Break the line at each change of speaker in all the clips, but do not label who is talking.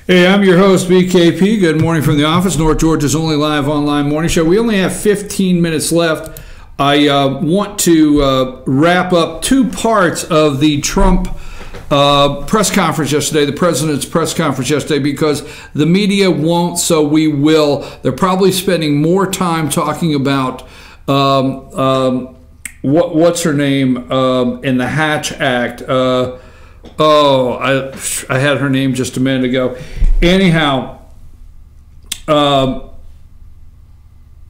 Hey, I'm your host, BKP. Good morning from the office, North Georgia's only live online morning show. We only have 15 minutes left. I want to wrap up two parts of the Trump press conference yesterday, the president's press conference yesterday, because the media won't, so we will. They're probably spending more time talking about what's her name in the Hatch Act. I had her name just a minute ago. Anyhow,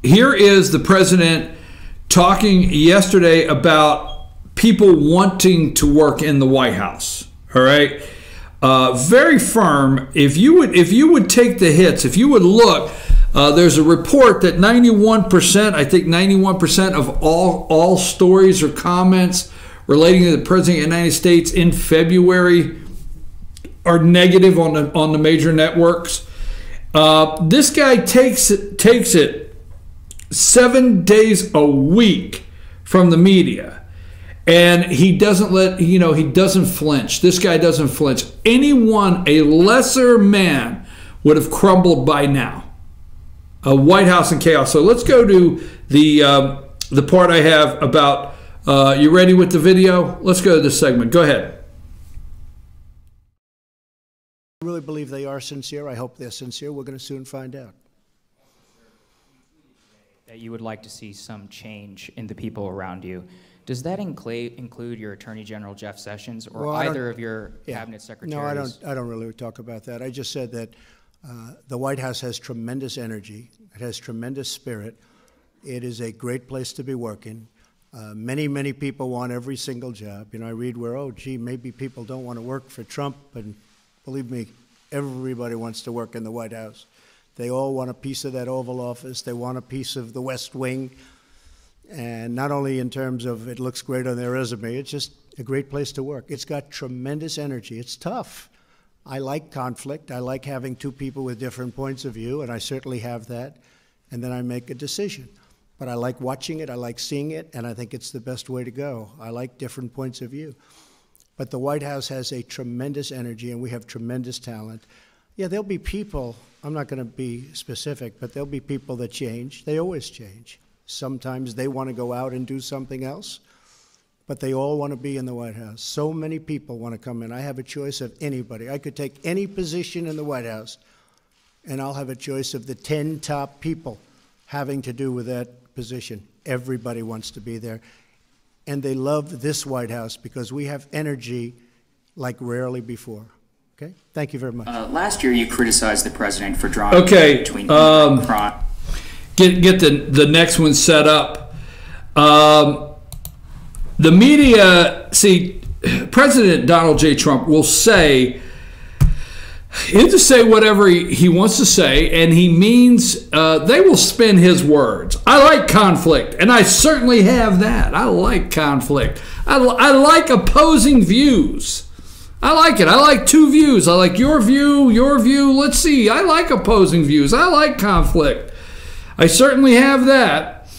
here is the president talking yesterday about people wanting to work in the White House. All right, very firm. If you would take the hits, if you would look, there's a report that 91%, I think 91% of all stories or comments relating to the President of the United States in February are negative on the major networks. This guy takes it 7 days a week from the media, and he doesn't he doesn't flinch. This guy doesn't flinch. Anyone, a lesser man, would have crumbled by now. A White House in chaos. So let's go to the part I have about. You ready with the video? Let's go to this segment. Go ahead.
I really believe they are sincere. I hope they're sincere. We're going to soon find out.
That you would like to see some change in the people around you. Does that include your Attorney General Jeff Sessions or either of your cabinet secretaries?
No, I don't really talk about that. I just said that the White House has tremendous energy. It has tremendous spirit. It is a great place to be working. Many people want every single job. You know, I read where, oh, gee, maybe people don't want to work for Trump, and believe me, everybody wants to work in the White House. They all want a piece of that Oval Office. They want a piece of the West Wing. And not only in terms of it looks great on their resume, it's just a great place to work. It's got tremendous energy. It's tough. I like conflict. I like having two people with different points of view, and I certainly have that. And then I make a decision. But I like watching it, I like seeing it, and I think it's the best way to go. I like different points of view. But the White House has a tremendous energy, and we have tremendous talent. Yeah, there'll be people, I'm not going to be specific, but there'll be people that change. They always change. Sometimes they want to go out and do something else, but they all want to be in the White House. So many people want to come in. I have a choice of anybody. I could take any position in the White House, and I'll have a choice of the 10 top people having to do with that position. Everybody wants to be there. And they love this White House because we have energy like rarely before. Okay? Thank you very much.
Last year you criticized the president for drawing between crime.
Get the next one set up. The media, see, President Donald J. Trump will say, he'll just say whatever he wants to say, and he means they will spin his words. I like conflict, and I certainly have that. I like conflict. I like opposing views. I like it. I like two views. I like your view, your view. Let's see. I like opposing views. I like conflict. I certainly have that.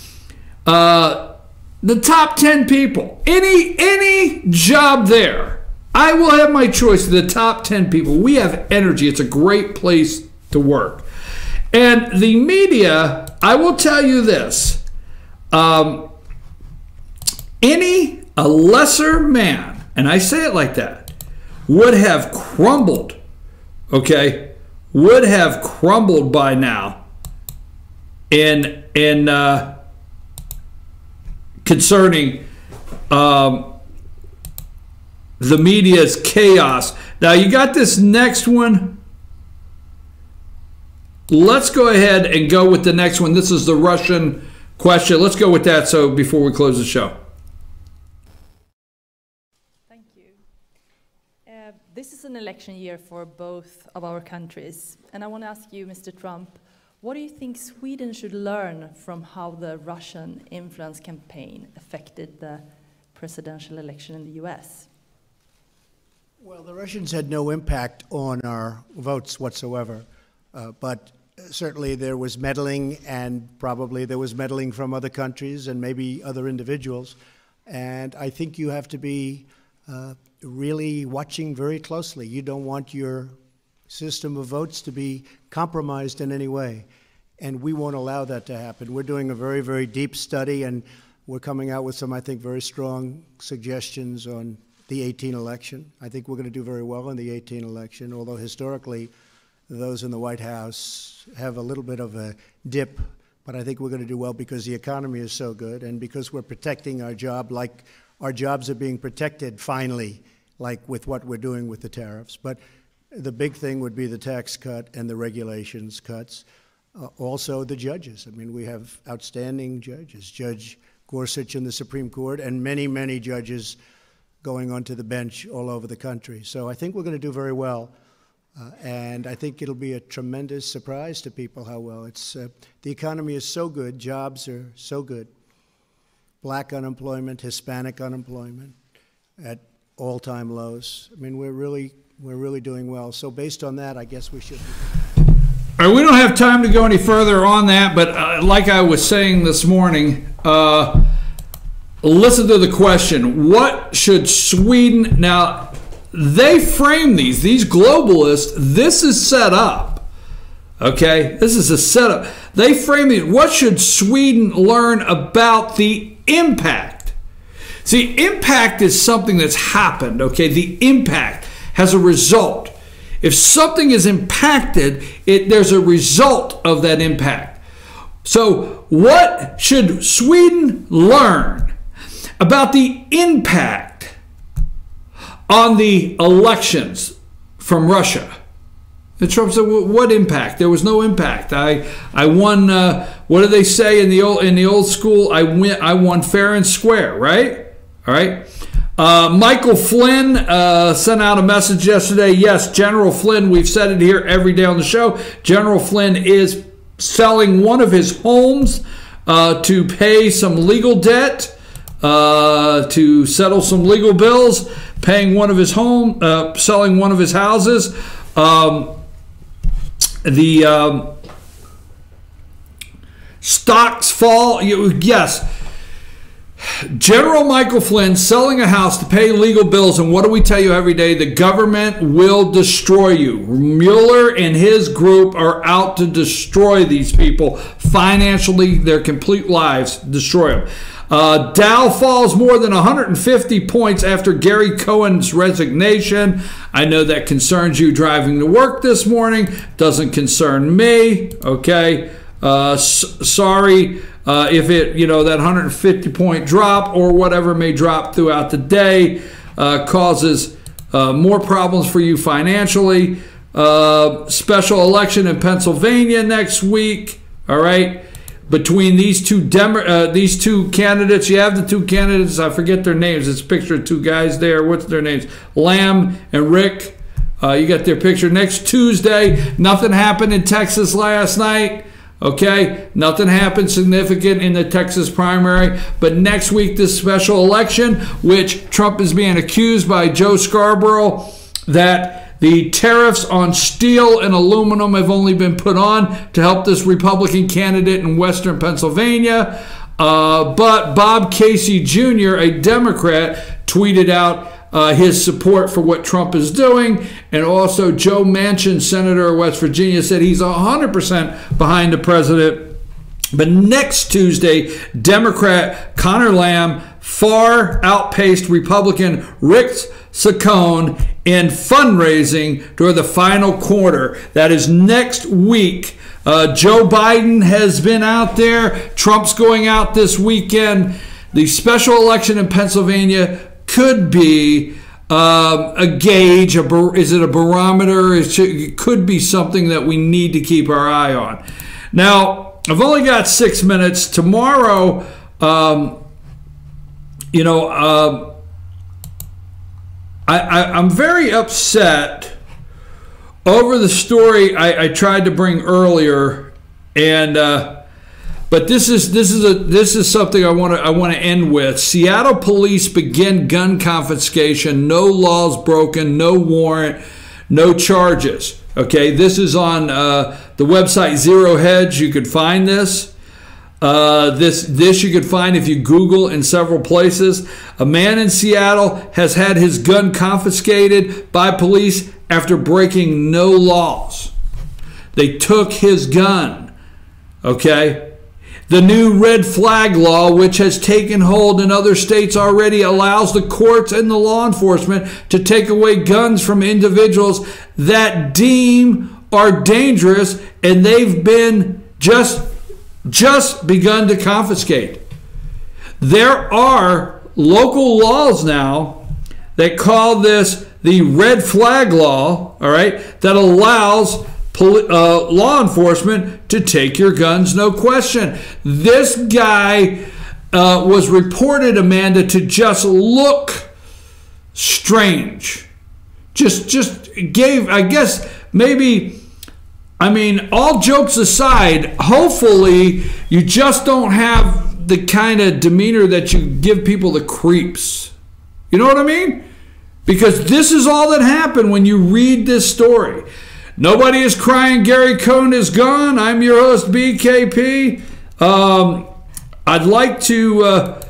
The top 10 people, any job there, I will have my choice of the top 10 people. We have energy. It's a great place to work. And the media, I will tell you this. A lesser man, and I say it like that, would have crumbled, okay, would have crumbled by now in concerning the media's chaos. Now you got this next one. Let's go ahead and go with the next one. This is the Russian question. Let's go with that so before we close the show.
Thank you. This is an election year for both of our countries. And I want to ask you, Mr. Trump, what do you think Sweden should learn from how the Russian influence campaign affected the presidential election in the US?
Well, the Russians had no impact on our votes whatsoever, but certainly there was meddling, and probably there was meddling from other countries and maybe other individuals. And I think you have to be really watching very closely. You don't want your system of votes to be compromised in any way. And we won't allow that to happen. We're doing a very, very deep study, and we're coming out with some, I think, very strong suggestions on the 2018 election. I think we're going to do very well in the 2018 election, although historically those in the White House have a little bit of a dip. But I think we're going to do well because the economy is so good and because we're protecting our job like our jobs are being protected finally, like with what we're doing with the tariffs. But the big thing would be the tax cut and the regulations cuts. Also the judges. I mean, we have outstanding judges. Judge Gorsuch in the Supreme Court and many, many judges going onto the bench all over the country. So I think we're going to do very well. And I think it'll be a tremendous surprise to people how well it's, the economy is so good, jobs are so good. Black unemployment, Hispanic unemployment at all-time lows. I mean, we're really doing well. So based on that, I guess we should.
All right, we don't have time to go any further on that, but like I was saying this morning, listen to the question. What should Sweden, now they frame these globalists, this is set up, okay? This is a setup. They frame these, what should Sweden learn about the impact? See, impact is something that's happened, okay? The impact has a result. If something is impacted, there's a result of that impact. So what should Sweden learn about the impact on the elections from Russia? And Trump said, "What impact? There was no impact. I won. What do they say in the old school? I won fair and square, right? All right." Michael Flynn sent out a message yesterday. Yes, General Flynn, we've said it here every day on the show. General Flynn is selling one of his homes to pay some legal debt, to settle some legal bills, paying one of his selling one of his houses. The stocks fall. Yes. General Michael Flynn selling a house to pay legal bills, and what do we tell you every day? The government will destroy you. Mueller and his group are out to destroy these people financially, their complete lives, destroy them. Dow falls more than 150 points after Gary Cohen's resignation. I know that concerns you driving to work this morning. Doesn't concern me, okay? Sorry. If it, that 150-point drop or whatever may drop throughout the day causes more problems for you financially. Special election in Pennsylvania next week. All right, between these two candidates, you have the two candidates. I forget their names. It's a picture of two guys there. What's their names? Lamb and Rick. You got their picture. Next Tuesday. Nothing happened in Texas last night. Okay, nothing happened significant in the Texas primary, but next week this special election, which Trump is being accused by Joe Scarborough that the tariffs on steel and aluminum have only been put on to help this Republican candidate in Western Pennsylvania. But Bob Casey Jr., a Democrat, tweeted out his support for what Trump is doing, and also Joe Manchin, Senator of West Virginia, said he's 100% behind the president. But next Tuesday, Democrat Connor Lamb far outpaced Republican Rick Saccone in fundraising during the final quarter. That is next week. Joe Biden has been out there. Trump's going out this weekend. The special election in Pennsylvania could be a gauge. Is it a barometer? It could be something that we need to keep our eye on. Now, I've only got 6 minutes. Tomorrow, I'm very upset over the story I tried to bring earlier, and but this is something I want to end with. Seattle police begin gun confiscation. No laws broken, no warrant, no charges. Okay, this is on the website Zero Hedge. You could find this. This you could find if you Google in several places. A man in Seattle has had his gun confiscated by police after breaking no laws. They took his gun, okay? The new red flag law, which has taken hold in other states already, allows the courts and the law enforcement to take away guns from individuals that deem are dangerous, and they've been just begun to confiscate. There are local laws now that call this the red flag law, all right, that allows law enforcement to take your guns, no question. This guy was reported, Amanda, to just look strange. Just gave, I guess, maybe, I mean, all jokes aside, hopefully you just don't have the kind of demeanor that you give people the creeps. You know what I mean? Because this is all that happened when you read this story. Nobody is crying Gary Cohn is gone. I'm your host, BKP. I'd like to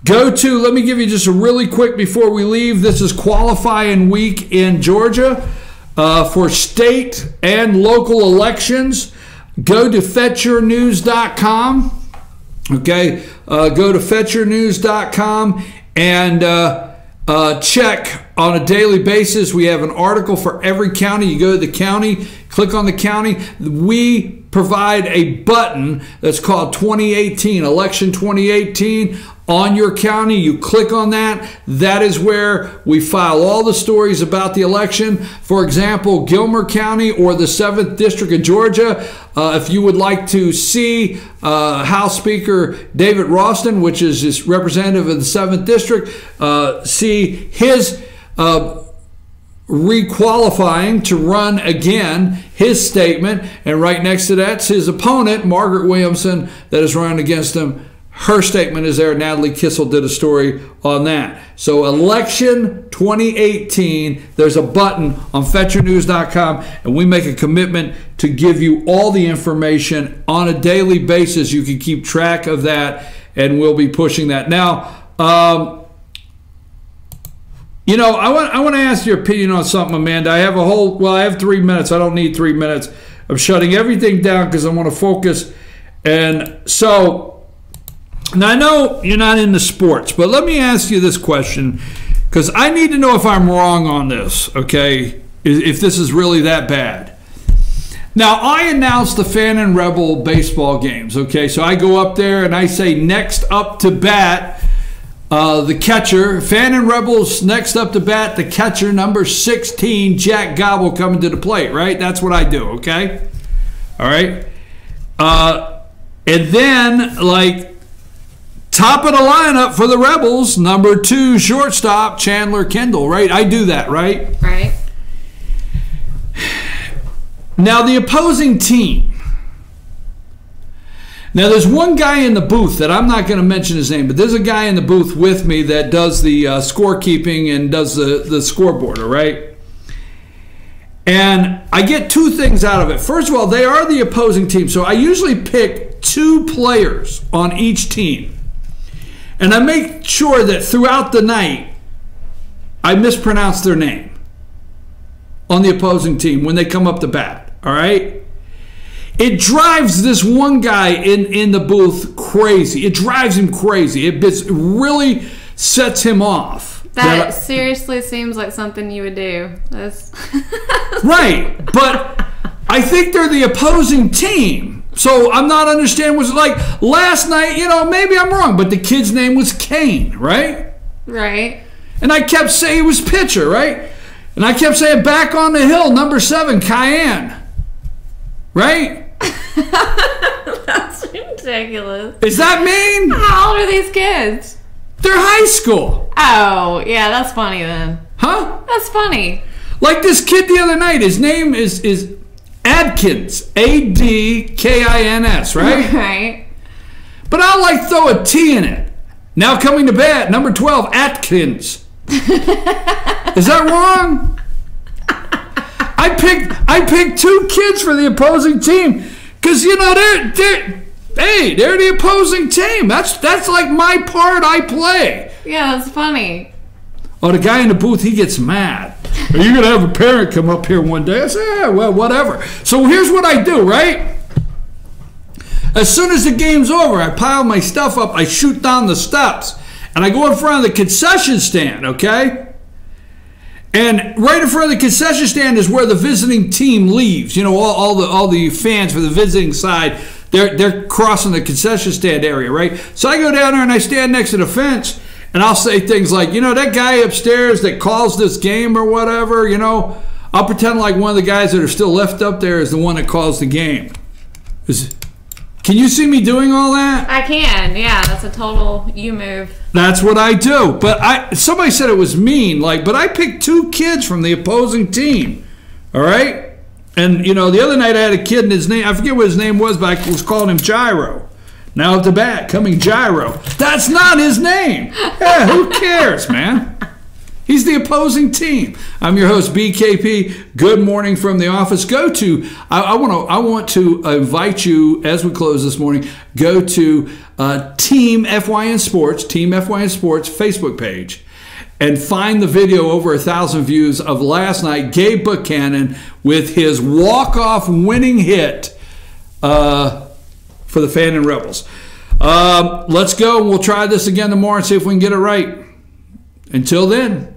go to, let me give you just a really quick before we leave. This is qualifying week in Georgia for state and local elections. Go to fetchyournews.com. Okay, go to fetchyournews.com and check on a daily basis. We have an article for every county. You go to the county, click on the county. We provide a button that's called 2018, Election 2018 on your county. You click on that. That is where we file all the stories about the election. For example, Gilmer County or the 7th District of Georgia. If you would like to see House Speaker David Ralston, which is his representative of the 7th District, see his requalifying to run again, his statement, and right next to that's his opponent, Margaret Williamson, that is running against him. Her statement is there. Natalie Kissel did a story on that. So election 2018, there's a button on fetchyournews.com, and we make a commitment to give you all the information on a daily basis. You can keep track of that, and we'll be pushing that. Now, you know, I want to ask your opinion on something, Amanda. I have 3 minutes. I don't need 3 minutes. I'm shutting everything down because I want to focus. And so, now I know you're not into sports, but let me ask you this question because I need to know if I'm wrong on this, okay, if this is really that bad. Now, I announced the Fan and Rebel baseball games, okay, so I go up there and I say next up to bat, the catcher, Fan and Rebels next up to bat, the catcher, number 16, Jack Gobble, coming to the plate, right? That's what I do, okay? All right? And then, like, top of the lineup for the Rebels, number 2, shortstop, Chandler Kendall, right? I do that, right?
Right.
Now, the opposing team. Now, there's one guy in the booth that I'm not going to mention his name, but there's a guy in the booth with me that does the scorekeeping and does the scoreboard, all right? And I get 2 things out of it. First of all, they are the opposing team, so I usually pick 2 players on each team. And I make sure that throughout the night, I mispronounce their name on the opposing team when they come up to bat, all right? It drives this one guy in the booth crazy. It drives him crazy. It really sets him off.
That seriously seems like something you would do. That's
right, but I think they're the opposing team. So I'm not understanding what's like last night, you know, maybe I'm wrong, but the kid's name was Kane, right?
Right.
And I kept saying he was pitcher, right? And I kept saying back on the hill, number 7, Cayenne. Right?
That's ridiculous.
Is that mean?
How old are these kids?
They're high school.
Oh, yeah, that's funny then.
Huh?
That's funny.
Like this kid the other night, his name is Adkins, Adkins, right?
Right.
But I'll like throw a T in it. Now coming to bat, number 12, Atkins. Is that wrong? I picked 2 kids for the opposing team because you know they're the opposing team. That's like my part I play.
Yeah, that's funny.
Oh, the guy in the booth, he gets mad. Are you going to have a parent come up here one day? I say, yeah, well, whatever. So here's what I do, right? As soon as the game's over, I pile my stuff up, I shoot down the steps, and I go in front of the concession stand, okay? And right in front of the concession stand is where the visiting team leaves. You know, all the fans for the visiting side, they're crossing the concession stand area, right? So I go down there and I stand next to the fence, and I'll say things like, you know, that guy upstairs that calls this game or whatever, you know, I'll pretend like one of the guys that are still left up there is the one that calls the game. Can you see me doing all that?
I can, yeah. That's a total you move.
That's what I do. But somebody said it was mean, but I picked 2 kids from the opposing team. All right? And, you know, the other night I had a kid, and his name, I forget what his name was, but I was calling him Gyro. Now at the bat, coming Gyro. That's not his name. Yeah, who cares, man? He's the opposing team. I'm your host, BKP. Good morning from the office. I want to invite you, as we close this morning, go to Team FYN Sports Facebook page, and find the video over 1,000 views of last night, Gabe Buchanan with his walk-off winning hit for the Fannin Rebels. Let's go, and we'll try this again tomorrow and see if we can get it right. Until then,